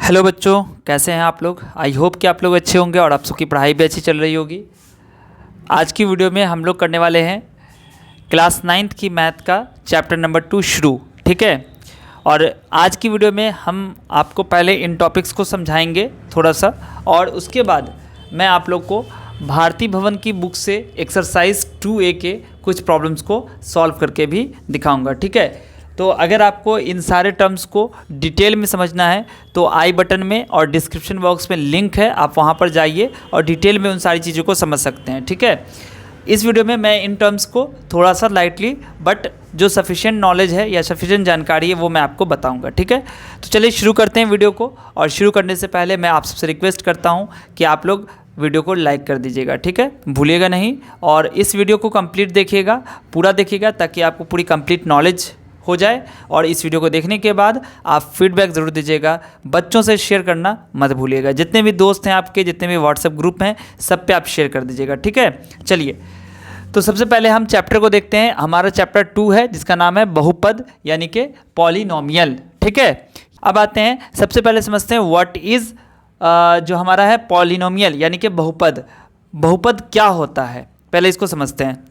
Hello बच्चों, कैसे हैं आप लोग। आई होप कि आप लोग अच्छे होंगे और आप सबकी पढ़ाई भी अच्छी चल रही होगी। आज की वीडियो में हम लोग करने वाले हैं क्लास 9th की मैथ का चैप्टर नंबर 2 शुरू। ठीक है, और आज की वीडियो में हम आपको पहले इन टॉपिक्स को समझाएंगे थोड़ा सा, और उसके बाद मैं आप लोग को भारती भवन की बुक से एक्सरसाइज 2A के कुछ प्रॉब्लम्स को सॉल्व करके भी दिखाऊंगा। ठीक है, तो अगर आपको इन सारे टर्म्स को डिटेल में समझना है तो आई बटन में और डिस्क्रिप्शन बॉक्स में लिंक है, आप वहां पर जाइए और डिटेल में उन सारी चीज़ों को समझ सकते हैं। ठीक है, इस वीडियो में मैं इन टर्म्स को थोड़ा सा लाइटली बट जो सफिशिएंट नॉलेज है या सफिशिएंट जानकारी है वो मैं आपको बताऊंगा। ठीक है, तो चलिए शुरू करते हैं वीडियो को। और शुरू करने से पहले मैं आप सबसे रिक्वेस्ट करता हूँ कि आप लोग वीडियो को लाइक कर दीजिएगा। ठीक है, भूलिएगा नहीं, और इस वीडियो को कंप्लीट देखिएगा, पूरा देखिएगा, ताकि आपको पूरी कंप्लीट नॉलेज हो जाए। और इस वीडियो को देखने के बाद आप फीडबैक ज़रूर दीजिएगा, बच्चों से शेयर करना मत भूलिएगा। जितने भी दोस्त हैं आपके, जितने भी व्हाट्सएप ग्रुप हैं, सब पे आप शेयर कर दीजिएगा। ठीक है, चलिए तो सबसे पहले हम चैप्टर को देखते हैं। हमारा चैप्टर 2 है जिसका नाम है बहुपद यानी कि पॉलिनोमियल। ठीक है, अब आते हैं, सबसे पहले समझते हैं व्हाट इज़ जो हमारा है पॉलिनोमियल यानी कि बहुपद। बहुपद क्या होता है, पहले इसको समझते हैं।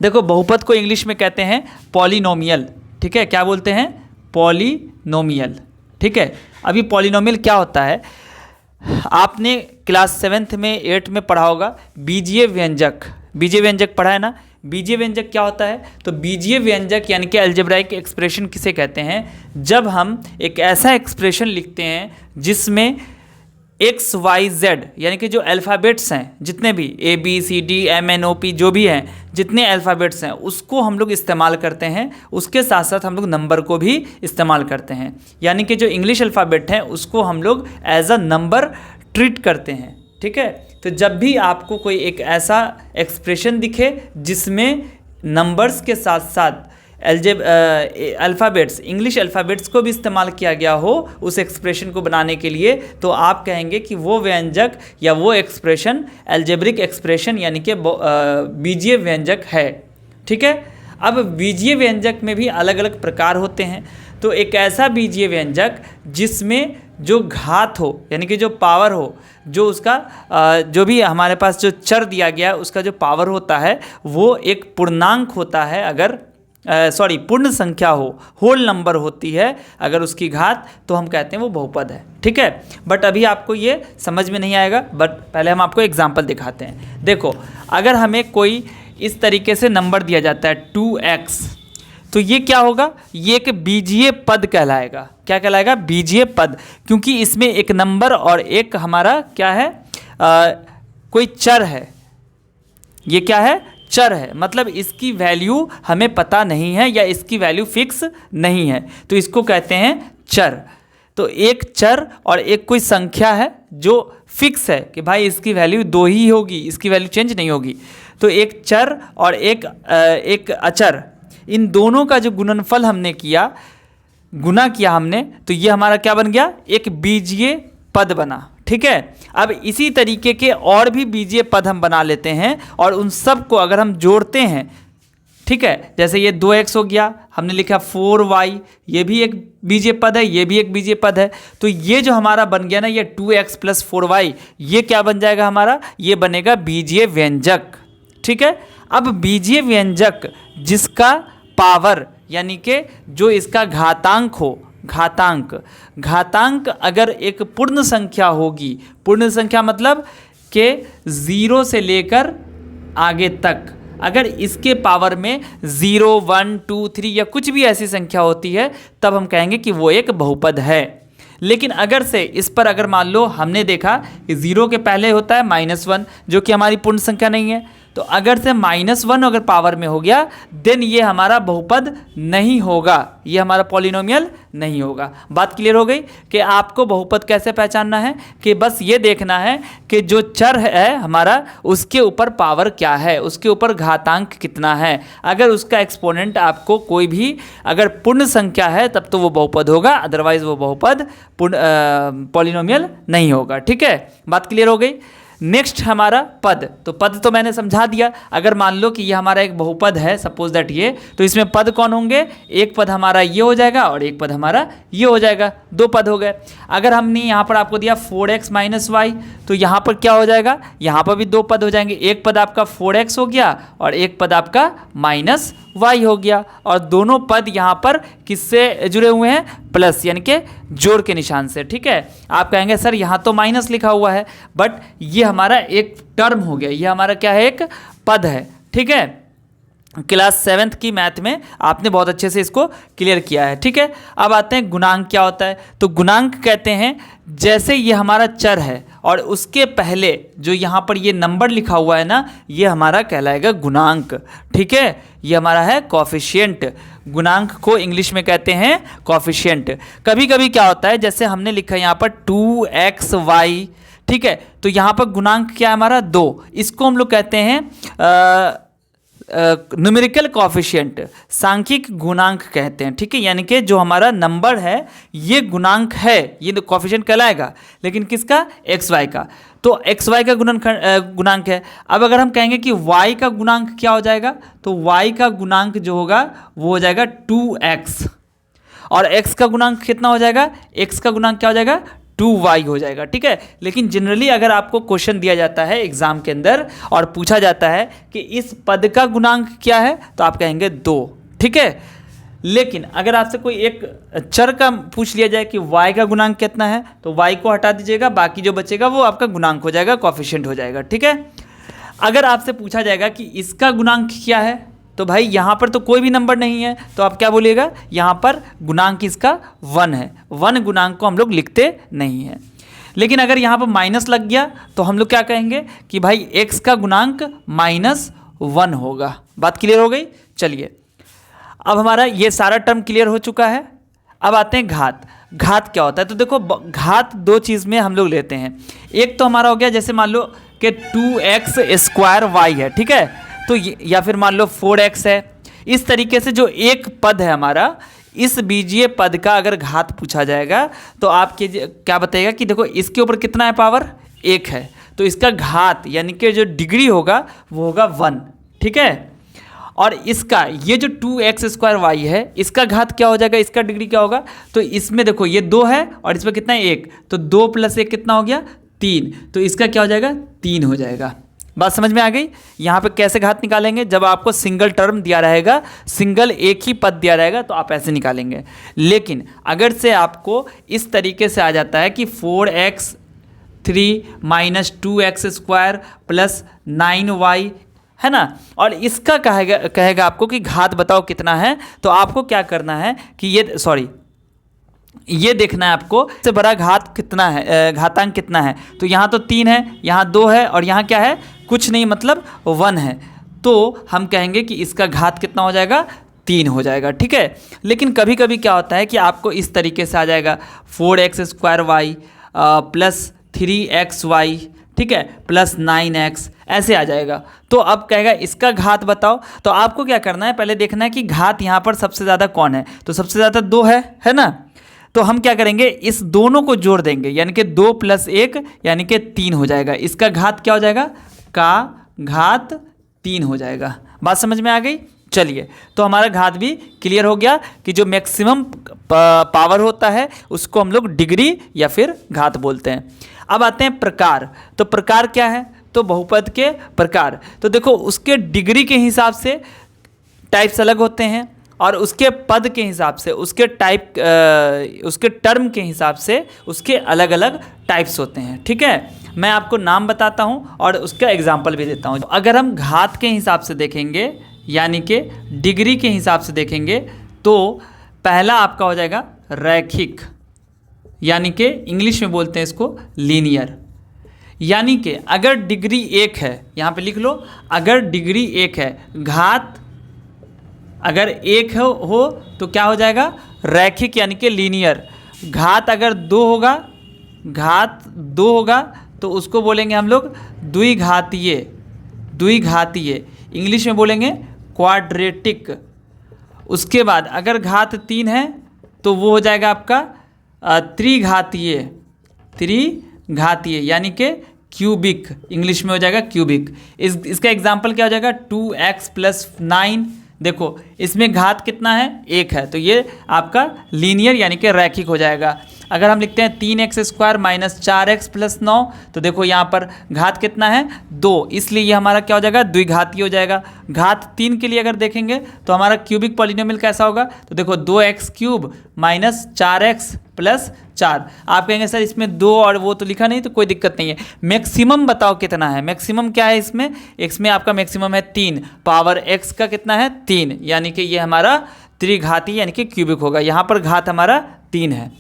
देखो, बहुपद को इंग्लिश में कहते हैं पॉलिनोमियल। ठीक है, क्या बोलते हैं? पॉलिनोमियल। ठीक है, अभी पॉलिनोमियल क्या होता है, आपने क्लास 7th में 8 में पढ़ा होगा बीजीय व्यंजक। बीजीय व्यंजक पढ़ा है ना। बीजीय व्यंजक क्या होता है? तो बीजीय व्यंजक यानी कि अलजेब्राइक एक्सप्रेशन किसे कहते हैं? जब हम एक ऐसा एक्सप्रेशन लिखते हैं जिसमें एक्स वाई जेड यानी कि जो अल्फ़ाबेट्स हैं, जितने भी ABCD MNOP जो भी हैं, जितने अल्फ़ाबेट्स हैं उसको हम लोग इस्तेमाल करते हैं। उसके साथ साथ हम लोग नंबर को भी इस्तेमाल करते हैं, यानी कि जो इंग्लिश अल्फ़ाबेट हैं उसको हम लोग एज अ नंबर ट्रीट करते हैं। ठीक है, तो जब भी आपको कोई एक ऐसा एक्सप्रेशन दिखे जिसमें नंबर्स के साथ साथ अल्फ़ाबेट्स, इंग्लिश अल्फ़ाबेट्स को भी इस्तेमाल किया गया हो उस एक्सप्रेशन को बनाने के लिए, तो आप कहेंगे कि वो व्यंजक या वो एक्सप्रेशन अलजेब्रिक एक्सप्रेशन यानी कि बीजीय व्यंजक है। ठीक है, अब बीजीय व्यंजक में भी अलग अलग प्रकार होते हैं। तो एक ऐसा बीजीय व्यंजक जिसमें जो घात हो यानी कि जो पावर हो, जो उसका जो भी हमारे पास जो चर दिया गया है उसका जो पावर होता है वो एक पूर्णांक होता है, अगर पूर्ण संख्या हो, होल नंबर होती है अगर उसकी घात, तो हम कहते हैं वो बहुपद है। ठीक है, बट अभी आपको ये समझ में नहीं आएगा, बट पहले हम आपको एग्जांपल दिखाते हैं। देखो, अगर हमें कोई इस तरीके से नंबर दिया जाता है 2x, तो ये क्या होगा? ये एक बीजीय पद कहलाएगा। क्या कहलाएगा? बीजीय पद, क्योंकि इसमें एक नंबर और एक हमारा क्या है, कोई चर है। ये क्या है? चर है, मतलब इसकी वैल्यू हमें पता नहीं है या इसकी वैल्यू फिक्स नहीं है, तो इसको कहते हैं चर। तो एक चर और एक कोई संख्या है जो फिक्स है कि भाई इसकी वैल्यू 2 ही होगी, इसकी वैल्यू चेंज नहीं होगी। तो एक चर और एक अचर, इन दोनों का जो गुणनफल हमने किया, गुना किया हमने, तो ये हमारा क्या बन गया? एक बीजीय पद बना। ठीक है, अब इसी तरीके के और भी बीजीय पद हम बना लेते हैं और उन सब को अगर हम जोड़ते हैं, ठीक है, जैसे ये 2x हो गया, हमने लिखा 4y, ये भी एक बीजीय पद है, ये भी एक बीजीय पद है। तो ये जो हमारा बन गया ना, ये 2x + 4y, ये क्या बन जाएगा हमारा? ये बनेगा बीजीय व्यंजक। ठीक है, अब बीजीय व्यंजक जिसका पावर यानी कि जो इसका घातांक हो, घातांक अगर एक पूर्ण संख्या होगी, पूर्ण संख्या मतलब कि 0 से लेकर आगे तक, अगर इसके पावर में 0, 1, 2, 3 या कुछ भी ऐसी संख्या होती है, तब हम कहेंगे कि वो एक बहुपद है। लेकिन अगर से इस पर अगर मान लो हमने देखा कि 0 के पहले होता है -1, जो कि हमारी पूर्ण संख्या नहीं है, तो अगर से -1 अगर पावर में हो गया, देन ये हमारा बहुपद नहीं होगा, ये हमारा पॉलिनोमियल नहीं होगा। बात क्लियर हो गई कि आपको बहुपद कैसे पहचानना है, कि बस ये देखना है कि जो चर है हमारा, उसके ऊपर पावर क्या है, उसके ऊपर घातांक कितना है। अगर उसका एक्सपोनेंट आपको कोई भी अगर पूर्ण संख्या है तब तो वो बहुपद होगा, अदरवाइज वो बहुपद पॉलिनोमियल नहीं होगा। ठीक है, बात क्लियर हो गई। नेक्स्ट हमारा पद, तो पद तो मैंने समझा दिया। अगर मान लो कि ये हमारा एक बहुपद है, सपोज दैट ये, तो इसमें पद कौन होंगे, एक पद हमारा ये हो जाएगा और एक पद हमारा ये हो जाएगा, दो पद हो गए। अगर हमने यहाँ पर आपको दिया 4x माइनस वाई, तो यहाँ पर क्या हो जाएगा, यहाँ पर भी दो पद हो जाएंगे, एक पद आपका 4x हो गया और एक पद आपका माइनस वाई हो गया, और दोनों पद यहाँ पर किससे जुड़े हुए हैं, प्लस यानी कि जोड़ के निशान से। ठीक है, आप कहेंगे सर यहाँ तो माइनस लिखा हुआ है, बट ये हमारा एक टर्म हो गया, ये हमारा क्या है, एक पद है। ठीक है, क्लास 7th की मैथ में आपने बहुत अच्छे से इसको क्लियर किया है। ठीक है, अब आते हैं गुणांक क्या होता है। तो गुणांक कहते हैं जैसे ये हमारा चर है और उसके पहले जो यहाँ पर ये नंबर लिखा हुआ है ना, ये हमारा कहलाएगा गुणांक। ठीक है, ये हमारा है कॉफिशिएंट। गुणांक को इंग्लिश में कहते हैं कॉफिशिएंट। कभी कभी क्या होता है, जैसे हमने लिखा है यहाँ पर 2xy, ठीक है, तो यहाँ पर गुणांक क्या है हमारा 2, इसको हम लोग कहते हैं न्यूमेरिकल कॉफिशिएंट, सांख्यिक गुणांक कहते हैं। ठीक है, यानी कि जो हमारा नंबर है ये गुणांक है, ये कॉफिशिएंट कहलाएगा, लेकिन किसका, एक्स वाई का। तो एक्स वाई का गुणांक है। अब अगर हम कहेंगे कि वाई का गुणांक क्या हो जाएगा, तो वाई का गुणांक जो होगा वो हो जाएगा 2x, और एक्स का गुणांक कितना हो जाएगा, एक्स का गुणांक क्या हो जाएगा, 2y हो जाएगा। ठीक है, लेकिन जनरली अगर आपको क्वेश्चन दिया जाता है एग्जाम के अंदर और पूछा जाता है कि इस पद का गुणांक क्या है, तो आप कहेंगे 2। ठीक है, लेकिन अगर आपसे कोई एक चर का पूछ लिया जाए कि y का गुणांक कितना है, तो y को हटा दीजिएगा, बाकी जो बचेगा वो आपका गुणांक हो जाएगा, कॉफिशिएंट हो जाएगा। ठीक है, अगर आपसे पूछा जाएगा कि इसका गुणांक क्या है, तो भाई यहाँ पर तो कोई भी नंबर नहीं है, तो आप क्या बोलिएगा, यहाँ पर गुणांक इसका 1 है। 1 गुणांक को हम लोग लिखते नहीं हैं। लेकिन अगर यहाँ पर माइनस लग गया तो हम लोग क्या कहेंगे कि भाई x का गुणांक -1 होगा। बात क्लियर हो गई। चलिए, अब हमारा ये सारा टर्म क्लियर हो चुका है। अब आते हैं घात। घात क्या होता है, तो देखो घात दो चीज़ में हम लोग लेते हैं। एक तो हमारा हो गया, जैसे मान लो कि 2x² है, ठीक है, तो या फिर मान लो 4x है। इस तरीके से जो एक पद है हमारा, इस बीजीय पद का अगर घात पूछा जाएगा तो आपके क्या बताएगा कि देखो इसके ऊपर कितना है, पावर 1 है, तो इसका घात यानी कि जो डिग्री होगा वो होगा 1। ठीक है, और इसका ये जो 2x² है, इसका घात क्या हो जाएगा, इसका डिग्री क्या होगा, तो इसमें देखो ये 2 है और इसमें कितना है 1, तो 2 + 1 कितना हो गया 3, तो इसका क्या हो जाएगा 3 हो जाएगा। बात समझ में आ गई। यहाँ पे कैसे घात निकालेंगे, जब आपको सिंगल टर्म दिया रहेगा, सिंगल एक ही पद दिया रहेगा, तो आप ऐसे निकालेंगे। लेकिन अगर से आपको इस तरीके से आ जाता है कि 4x3 - 2x² + 9y है ना, और इसका कहेगा आपको कि घात बताओ कितना है, तो आपको क्या करना है कि ये देखना है आपको सबसे बड़ा घात कितना है, घातांक कितना है। तो यहाँ तो 3 है, यहाँ 2 है और यहाँ क्या है, कुछ नहीं, मतलब 1 है। तो हम कहेंगे कि इसका घात कितना हो जाएगा, 3 हो जाएगा। ठीक है, लेकिन कभी कभी क्या होता है कि आपको इस तरीके से आ जाएगा 4x² + 3xy, ठीक है, + 9x, ऐसे आ जाएगा। तो अब कहेगा इसका घात बताओ, तो आपको क्या करना है, पहले देखना है कि घात यहाँ पर सबसे ज़्यादा कौन है, तो सबसे ज़्यादा 2 है ना, तो हम क्या करेंगे, इस दोनों को जोड़ देंगे, यानी कि 2 + 1 यानी कि 3 हो जाएगा। इसका घात क्या हो जाएगा, का घात 3 हो जाएगा। बात समझ में आ गई। चलिए, तो हमारा घात भी क्लियर हो गया कि जो मैक्सिमम पावर होता है उसको हम लोग डिग्री या फिर घात बोलते हैं। अब आते हैं प्रकार। तो प्रकार क्या है, तो बहुपद के प्रकार। तो देखो उसके डिग्री के हिसाब से टाइप्स अलग होते हैं, और उसके पद के हिसाब से, उसके टर्म के हिसाब से उसके अलग अलग टाइप्स होते हैं। ठीक है, मैं आपको नाम बताता हूँ और उसका एग्जाम्पल भी देता हूँ। अगर हम घात के हिसाब से देखेंगे यानी कि डिग्री के हिसाब से देखेंगे, तो पहला आपका हो जाएगा रैखिक, यानी कि इंग्लिश में बोलते हैं इसको लीनियर। यानी कि अगर डिग्री 1 है, यहाँ पे लिख लो, अगर डिग्री 1 है, घात अगर 1 हो तो क्या हो जाएगा, रैखिक यानी कि लीनियर। घात अगर 2 होगा तो उसको बोलेंगे हम लोग द्विघातीय, इंग्लिश में बोलेंगे क्वाड्रेटिक। उसके बाद अगर घात 3 है तो वो हो जाएगा आपका त्रिघातीय, यानी कि क्यूबिक, इंग्लिश में हो जाएगा क्यूबिक। इसका एग्जाम्पल क्या हो जाएगा, 2x प्लस 9। देखो इसमें घात कितना है, 1 है, तो ये आपका लीनियर यानी कि रैखिक हो जाएगा। अगर हम लिखते हैं 3x square minus 4x plus 9, तो देखो यहाँ पर घात कितना है, 2, इसलिए ये हमारा क्या हो जाएगा, द्विघाती हो जाएगा। घात 3 के लिए अगर देखेंगे तो हमारा क्यूबिक पॉलिनोमियल कैसा होगा, तो देखो 2x cube minus 4x plus 4। आप कहेंगे सर इसमें 2 और वो तो लिखा नहीं, तो कोई दिक्कत नहीं है। मैक्सिमम बताओ कितना है, मैक्सिमम क्या है इसमें आपका मैक्सिमम है 3, पावर x का कितना है 3, यानी कि ये हमारा त्रिघाती यानी कि क्यूबिक होगा। यहाँ पर घात हमारा 3 है।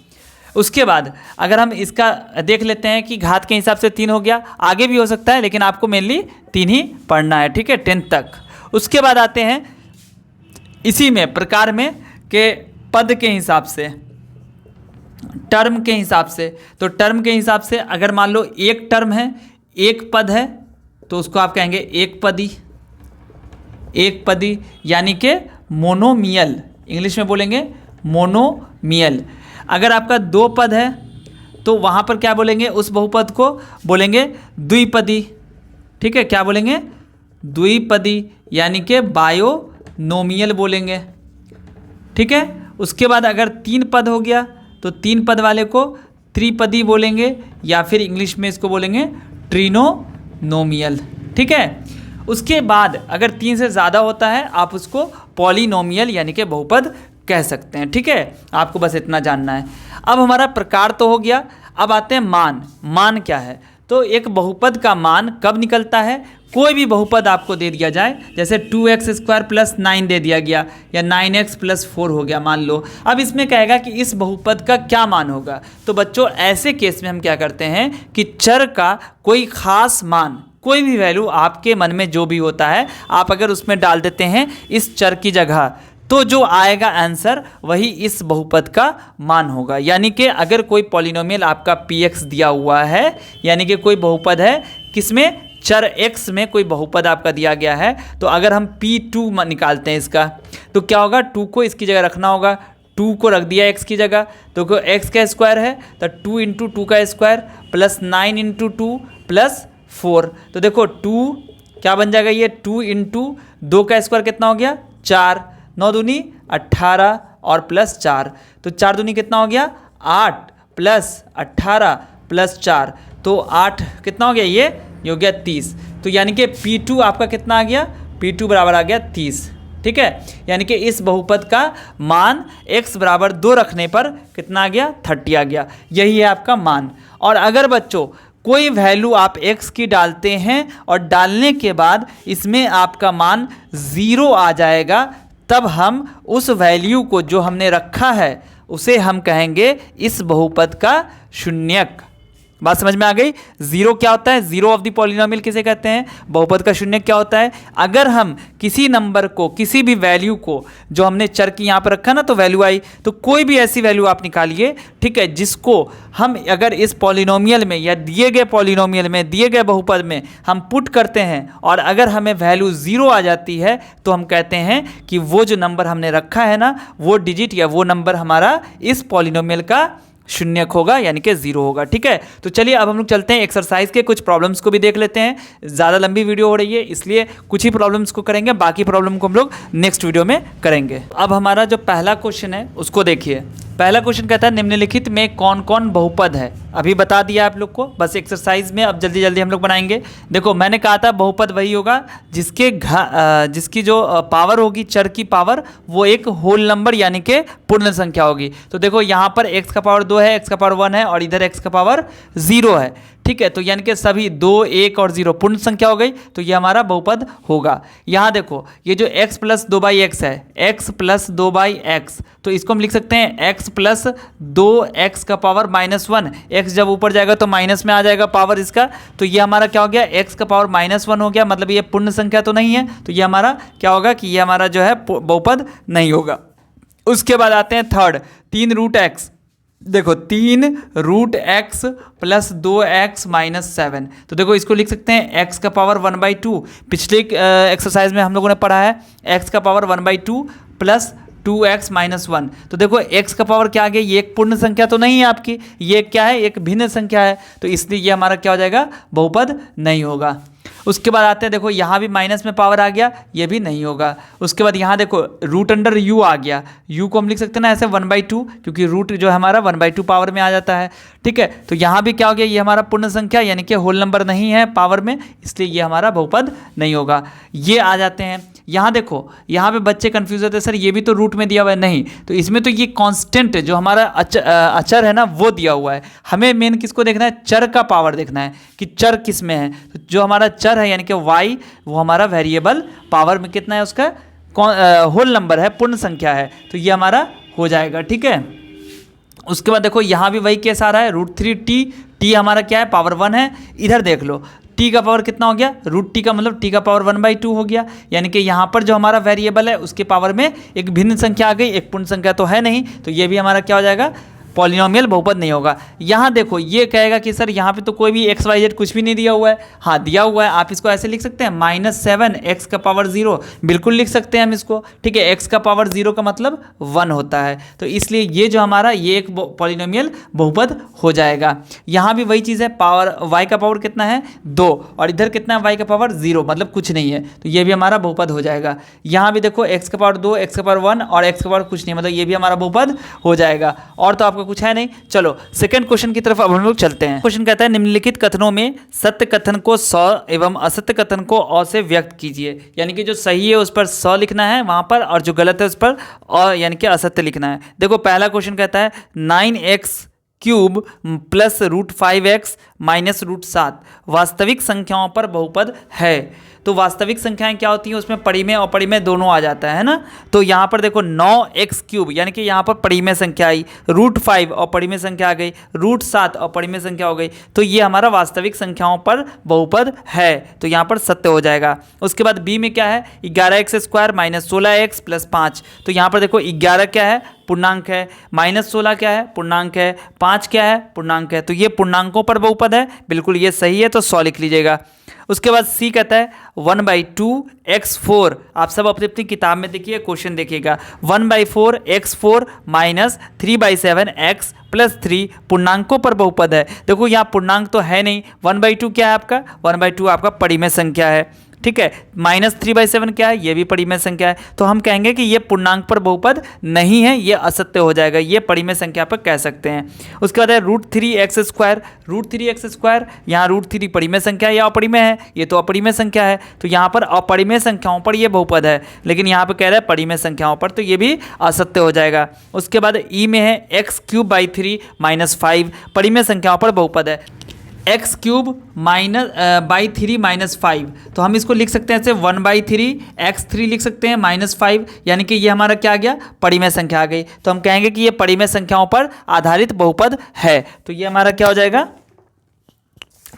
उसके बाद अगर हम इसका देख लेते हैं कि घात के हिसाब से 3 हो गया, आगे भी हो सकता है लेकिन आपको मेनली 3 ही पढ़ना है, ठीक है, 10 तक। उसके बाद आते हैं इसी में प्रकार में के पद के हिसाब से, टर्म के हिसाब से। तो टर्म के हिसाब से अगर मान लो एक टर्म है, एक पद है, तो उसको आप कहेंगे एक पदी, एक पदी यानी कि मोनोमियल, इंग्लिश में बोलेंगे मोनोमियल। अगर आपका 2 पद है तो वहाँ पर क्या बोलेंगे, उस बहुपद को बोलेंगे द्विपदी, ठीक है, क्या बोलेंगे, द्विपदी यानी कि बायोनोमियल बोलेंगे, ठीक है। उसके बाद अगर 3 पद हो गया तो 3 पद वाले को त्रिपदी बोलेंगे, या फिर इंग्लिश में इसको बोलेंगे ट्रिनोनोमियल, ठीक है। उसके बाद अगर 3 से ज़्यादा होता है आप उसको पॉलिनोमियल यानी कि बहुपद कह सकते हैं, ठीक है। आपको बस इतना जानना है। अब हमारा प्रकार तो हो गया, अब आते हैं मान। मान क्या है, तो एक बहुपद का मान कब निकलता है, कोई भी बहुपद आपको दे दिया जाए, जैसे 2x स्क्वायर प्लस 9 दे दिया गया या 9x प्लस 4 हो गया मान लो। अब इसमें कहेगा कि इस बहुपद का क्या मान होगा, तो बच्चों ऐसे केस में हम क्या करते हैं कि चर का कोई खास मान, कोई भी वैल्यू आपके मन में जो भी होता है आप अगर उसमें डाल देते हैं इस चर की जगह, तो जो आएगा आंसर वही इस बहुपद का मान होगा। यानी कि अगर कोई पॉलिनोमियल आपका px दिया हुआ है, यानी कि कोई बहुपद है किसमें, चर x में कोई बहुपद आपका दिया गया है, तो अगर हम p2 निकालते हैं इसका, तो क्या होगा, 2 को इसकी जगह रखना होगा, 2 को रख दिया x की जगह, तो x का स्क्वायर है तो 2 इंटू 2 का स्क्वायर प्लस 9 इंटू 2 प्लस 4। तो देखो 2 क्या बन जाएगा, ये 2 इंटू 2 का स्क्वायर कितना हो गया, 4, 9 दूनी 18 और प्लस 4, तो 4 दूनी कितना हो गया, 8 प्लस 18 प्लस 4, तो 8 कितना हो गया, ये हो गया 30। तो यानी कि P2 आपका कितना आ गया, P2 बराबर आ गया 30, ठीक है। यानी कि इस बहुपद का मान x बराबर 2 रखने पर कितना आ गया, 30 आ गया। यही है आपका मान। और अगर बच्चों कोई वैल्यू आप x की डालते हैं और डालने के बाद इसमें आपका मान 0 आ जाएगा, तब हम उस वैल्यू को जो हमने रखा है उसे हम कहेंगे इस बहुपद का शून्यक। बात समझ में आ गई। 0 क्या होता है, 0 ऑफ द पॉलिनोमियल किसे कहते हैं, बहुपद का शून्यक क्या होता है, अगर हम किसी नंबर को, किसी भी वैल्यू को जो हमने चर की यहाँ पर रखा ना, तो वैल्यू आई, तो कोई भी ऐसी वैल्यू आप निकालिए, ठीक है, जिसको हम अगर इस पॉलिनोमियल में या दिए गए पॉलिनोमियल में, दिए गए बहुपद में हम पुट करते हैं और अगर हमें वैल्यू 0 आ जाती है, तो हम कहते हैं कि वो जो नंबर हमने रखा है ना, वो डिजिट या वो नंबर हमारा इस पॉलिनोमियल का शून्यक होगा, यानी कि 0 होगा, ठीक है। तो चलिए अब हम लोग चलते हैं एक्सरसाइज के कुछ प्रॉब्लम्स को भी देख लेते हैं। ज़्यादा लंबी वीडियो हो रही है इसलिए कुछ ही प्रॉब्लम्स को करेंगे, बाकी प्रॉब्लम को हम लोग नेक्स्ट वीडियो में करेंगे। अब हमारा जो पहला क्वेश्चन है उसको देखिए। पहला क्वेश्चन कहता है निम्नलिखित में कौन कौन बहुपद है। अभी बता दिया आप लोग को, बस एक्सरसाइज में अब जल्दी जल्दी हम लोग बनाएंगे। देखो मैंने कहा था बहुपद वही होगा जिसकी जो पावर होगी, चर की पावर, वो एक होल नंबर यानी कि पूर्ण संख्या होगी। तो देखो यहाँ पर x का पावर 2 है, x का पावर 1 है और इधर x का पावर 0 है, ठीक है। तो यानी कि सभी 2, 1 और 0 पूर्ण संख्या हो गई, तो ये हमारा बहुपद होगा। यहाँ देखो ये जो x प्लस 2/x है, x प्लस 2/x, तो इसको हम लिख सकते हैं x प्लस 2x का पावर -1। x जब ऊपर जाएगा तो माइनस में आ जाएगा पावर इसका, तो ये हमारा क्या हो गया, x का पावर -1 हो गया, मतलब ये पूर्ण संख्या तो नहीं है, तो ये हमारा क्या होगा कि ये हमारा जो है बहुपद नहीं होगा। उसके बाद आते हैं थर्ड, 3√x। देखो 3√x प्लस 2x माइनस 7, तो देखो इसको लिख सकते हैं x का पावर 1/2। पिछले एक्सरसाइज में हम लोगों ने पढ़ा है x का पावर 1/2 प्लस 2x माइनस 1। तो देखो x का पावर क्या आ गया, ये एक पूर्ण संख्या तो नहीं है आपकी, ये क्या है, एक भिन्न संख्या है, तो इसलिए ये हमारा क्या हो जाएगा, बहुपद नहीं होगा। उसके बाद आते हैं, देखो यहाँ भी माइनस में पावर आ गया, ये भी नहीं होगा। उसके बाद यहाँ देखो रूट अंडर यू आ गया, यू को हम लिख सकते हैं ना ऐसे 1/2, क्योंकि रूट जो है हमारा 1/2 पावर में आ जाता है, ठीक है। तो यहाँ भी क्या हो गया, ये हमारा पूर्ण संख्या यानी कि होल नंबर नहीं है पावर में, इसलिए ये हमारा बहुपद नहीं होगा। ये आ जाते हैं। यहाँ देखो, यहाँ पे बच्चे कंफ्यूज होते हैं, सर ये भी तो रूट में दिया हुआ है, नहीं, तो इसमें तो ये कांस्टेंट जो हमारा अचर है ना वो दिया हुआ है। हमें मेन किसको देखना है, चर का पावर देखना है कि चर किस में है। तो जो हमारा चर है यानी कि y, वो हमारा वेरिएबल पावर में कितना है, उसका होल नंबर है, पूर्ण संख्या है, तो ये हमारा हो जाएगा, ठीक है। उसके बाद देखो यहाँ भी वही केस आ रहा है, √3t, t हमारा क्या है, पावर 1 है। इधर देख लो t का पावर कितना हो गया, √t का मतलब t का पावर 1/2 हो गया, यानी कि यहाँ पर जो हमारा वेरिएबल है उसके पावर में एक भिन्न संख्या आ गई, एक पूर्ण संख्या तो है नहीं, तो ये भी हमारा क्या हो जाएगा, पॉलिनोमियल बहुपद नहीं होगा। यहाँ देखो ये कहेगा कि सर यहाँ पे तो कोई भी XYZ कुछ भी नहीं दिया हुआ है। हाँ दिया हुआ है, आप इसको ऐसे लिख सकते हैं -7 x का पावर 0, बिल्कुल लिख सकते हैं हम इसको, ठीक है। x का पावर 0 का मतलब 1 होता है, तो इसलिए ये जो हमारा ये एक पॉलिनोमियल बहुपद हो जाएगा। यहाँ भी वही चीज़ है, पावर y का पावर कितना है 2, और इधर कितना है y का पावर 0, मतलब कुछ नहीं है, तो ये भी हमारा बहुपद हो जाएगा। यहाँ भी देखो x का पावर 2, x का पावर 1 और x का पावर कुछ नहीं, मतलब ये भी हमारा बहुपद हो जाएगा। और तो आपको कुछ है नहीं। चलो सेकंड क्वेश्चन की तरफ अब हम लोग चलते हैं। क्वेश्चन कहता है निम्नलिखित कथनों में सत्य कथन को 100 एवं असत्य कथन को अ से व्यक्त कीजिए, यानी कि जो सही है उस पर 100 लिखना है वहां पर, और जो गलत है उस पर अ यानी कि असत्य लिखना है। देखो पहला क्वेश्चन कहता है 9x³ प्लस √5x माइनस √7 वास्तविक संख्याओं पर बहुपद है। तो वास्तविक संख्याएं क्या होती हैं, उसमें परिमेय और अपरिमेय दोनों आ जाता है ना। तो यहाँ पर देखो 9x³ यानी कि यहाँ पर परिमेय संख्या आई, √5 और परिमेय संख्या आ गई, √7 और परिमेय संख्या हो गई, तो ये हमारा वास्तविक संख्याओं पर बहुपद है, तो यहाँ पर सत्य हो जाएगा। उसके बाद बी में क्या है, 11x² माइनस 16x प्लस 5, तो यहाँ पर देखो 11 क्या है, पूर्णांक है, -16 क्या है, पूर्णांक है, 5 क्या है, पूर्णांक है, तो ये पूर्णांकों पर बहुपद है, बिल्कुल ये सही है, तो 100 लिख लीजिएगा। उसके बाद सी कहता है 1/2x4, आप सब अपनी अपनी किताब में देखिए, क्वेश्चन देखिएगा, 1/4x4 माइनस 3/7x प्लस 3 पूर्णांकों पर बहुपद है। देखो यहाँ पूर्णांक तो है नहीं, 1/2 क्या है आपका, 1/2 आपका परिमेय संख्या है, ठीक है। -3/7 क्या है, ये भी परिमेय संख्या है, तो हम कहेंगे कि ये पूर्णांक पर बहुपद नहीं है, ये असत्य हो जाएगा, ये परिमेय संख्या पर कह सकते हैं। उसके बाद है √3x², √3x², यहाँ √3 परिमेय संख्या है या अपरिमेय है, ये तो अपरिमेय संख्या है, तो यहाँ पर अपरिमेय संख्याओं पर ये बहुपद है, लेकिन यहाँ पर कह रहा है परिमेय संख्याओं पर, तो ये भी असत्य हो जाएगा। उसके बाद ई में है x³ - 5 परिमेय संख्याओं पर बहुपद है, x³ - 5, तो हम इसको लिख सकते हैं ऐसे 1/3 लिख सकते हैं -5, यानी कि ये हमारा क्या आ गया, परिमेय संख्या आ गई, तो हम कहेंगे कि ये परिमेय संख्याओं पर आधारित बहुपद है, तो ये हमारा क्या हो जाएगा,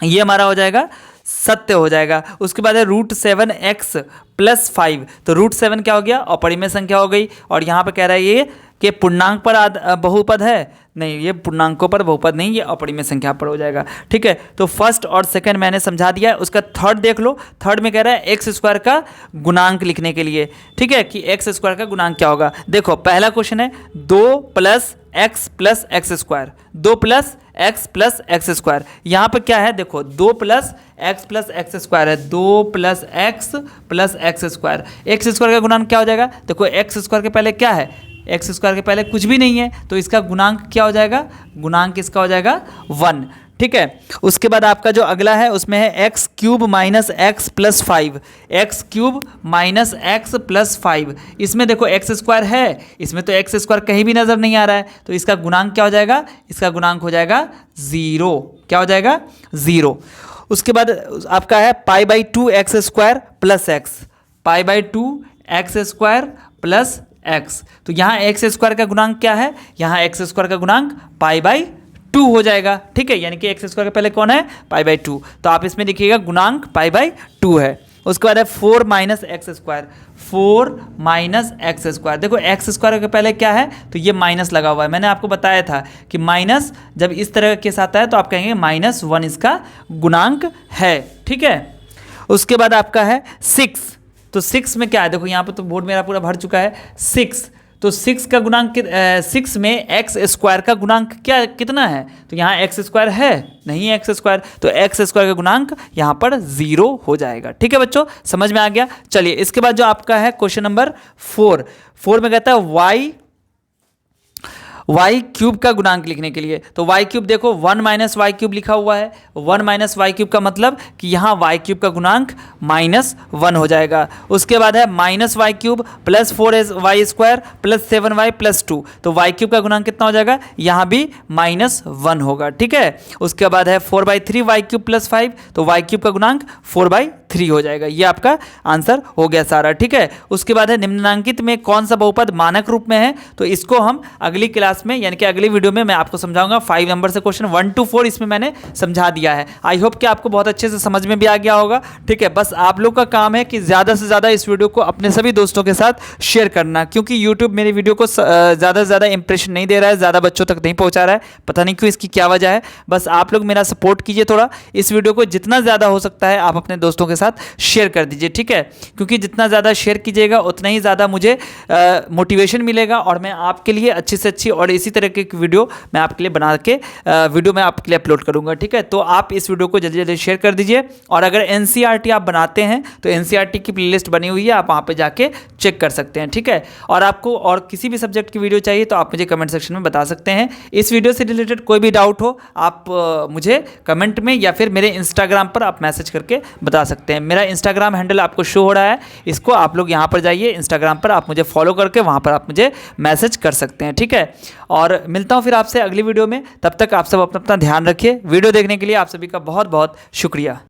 ये हमारा हो जाएगा सत्य हो जाएगा। उसके बाद है √7x प्लस 5, तो √7 क्या हो गया, अपरिमेय संख्या हो गई, और यहाँ पे कह रहा है ये कि पूर्णांक पर बहुपद है, नहीं ये पूर्णांकों पर बहुपद नहीं, ये अपरिमेय संख्या पर हो जाएगा, ठीक है। तो फर्स्ट और सेकंड मैंने समझा दिया है। उसका थर्ड देख लो, थर्ड में कह रहा है x² का गुणांक लिखने के लिए, ठीक है, कि x² का गुणांक क्या होगा। देखो पहला क्वेश्चन है 2 + x + x², 2 + x + x², यहाँ पर क्या है, देखो 2 + x + x² है, 2 + x + x², x² का गुणांक क्या हो जाएगा, देखो x² के पहले क्या है, x² के पहले कुछ भी नहीं है, तो इसका गुणांक क्या हो जाएगा, गुणांक इसका हो जाएगा 1, ठीक है। उसके बाद आपका जो अगला है उसमें है x³ - x + 5, x³ - x + 5, इसमें देखो x² है, इसमें तो x² कहीं भी नज़र नहीं आ रहा है, तो इसका गुणांक क्या हो जाएगा, इसका गुणांक हो जाएगा 0, क्या हो जाएगा 0। उसके बाद आपका है π/2x² + x, π/2x² + x, तो यहाँ x² का गुणांक क्या है, यहाँ x² का गुणांक π/2 हो जाएगा, ठीक है, यानी कि x² के पहले कौन है, π/2, तो आप इसमें लिखिएगा गुणांक π/2 है। उसके बाद है 4 - x², 4 - x², देखो x² के पहले क्या है, तो ये माइनस लगा हुआ है, मैंने आपको बताया था कि माइनस जब इस तरह के साथ आता है तो आप कहेंगे -1 इसका गुणांक है, ठीक है। उसके बाद आपका है 6, तो 6 में क्या है, देखो यहाँ पर तो बोर्ड मेरा पूरा भर चुका है 6, तो 6 का गुणांक 6 में एक्स स्क्वायर का गुणांक कितना है? तो यहाँ एक्स स्क्वायर है नहीं, एक्स स्क्वायर, तो एक्स स्क्वायर का गुणांक यहाँ पर 0 हो जाएगा। ठीक है बच्चों, समझ में आ गया। चलिए इसके बाद जो आपका है क्वेश्चन नंबर 4 में कहता है वाई क्यूब का गुणांक लिखने के लिए। तो वाई क्यूब देखो 1 माइनस वाई क्यूब लिखा हुआ है। 1 माइनस वाई क्यूब का मतलब कि यहाँ वाई क्यूब का गुणांक -1 हो जाएगा। उसके बाद है minus Y cube plus 4y square plus 7y plus 2। तो वाई क्यूब का गुणांक कितना हो जाएगा? यहाँ भी -1 होगा। ठीक है, उसके बाद है 4/3 वाई क्यूब प्लस 5। तो वाई क्यूब का गुणांक 4/3 हो जाएगा। ये आपका आंसर हो गया सारा। ठीक है, उसके बाद है निम्नलिखित में कौन सा बहुपद मानक रूप में है? तो इसको हम अगली क्लास में यानी कि अगली वीडियो में मैं आपको समझाऊंगा। 5 नंबर से क्वेश्चन 1 to 4 इसमें मैंने समझा दिया है। आई होप कि आपको बहुत अच्छे से समझ में भी आ गया होगा। ठीक है, बस आप लोग का काम है कि ज़्यादा से ज़्यादा इस वीडियो को अपने सभी दोस्तों के साथ शेयर करना, क्योंकि यूट्यूब मेरी वीडियो को ज़्यादा से ज़्यादा इंप्रेशन नहीं दे रहा है, ज़्यादा बच्चों तक नहीं पहुँचा रहा है। पता नहीं क्यों, इसकी क्या वजह है। बस आप लोग मेरा सपोर्ट कीजिए थोड़ा, इस वीडियो को जितना ज़्यादा हो सकता है आप अपने दोस्तों के साथ शेयर कर दीजिए। ठीक है, क्योंकि जितना ज़्यादा शेयर कीजिएगा उतना ही ज़्यादा मुझे मोटिवेशन मिलेगा और मैं आपके लिए अच्छी से अच्छी और इसी तरह की वीडियो मैं आपके लिए बना के वीडियो मैं आपके लिए अपलोड करूंगा। ठीक है, तो आप इस वीडियो को जल्दी जल्दी शेयर कर दीजिए। और अगर एनसीईआरटी आप बनाते हैं तो एनसीईआरटी की प्लेलिस्ट बनी हुई है, आप वहां पे जाके चेक कर सकते हैं। ठीक है, और आपको और किसी भी सब्जेक्ट की वीडियो चाहिए तो आप मुझे कमेंट सेक्शन में बता सकते हैं। इस वीडियो से रिलेटेड कोई भी डाउट हो आप मुझे कमेंट में या फिर मेरे इंस्टाग्राम पर आप मैसेज करके बता सकते हैं। मेरा इंस्टाग्राम हैंडल आपको शो हो रहा है, इसको आप लोग यहाँ पर जाइए, इंस्टाग्राम पर आप मुझे फॉलो करके वहाँ पर आप मुझे मैसेज कर सकते हैं। ठीक है, और मिलता हूँ फिर आपसे अगली वीडियो में। तब तक आप सब अपना ध्यान रखिए। वीडियो देखने के लिए आप सभी का बहुत बहुत शुक्रिया।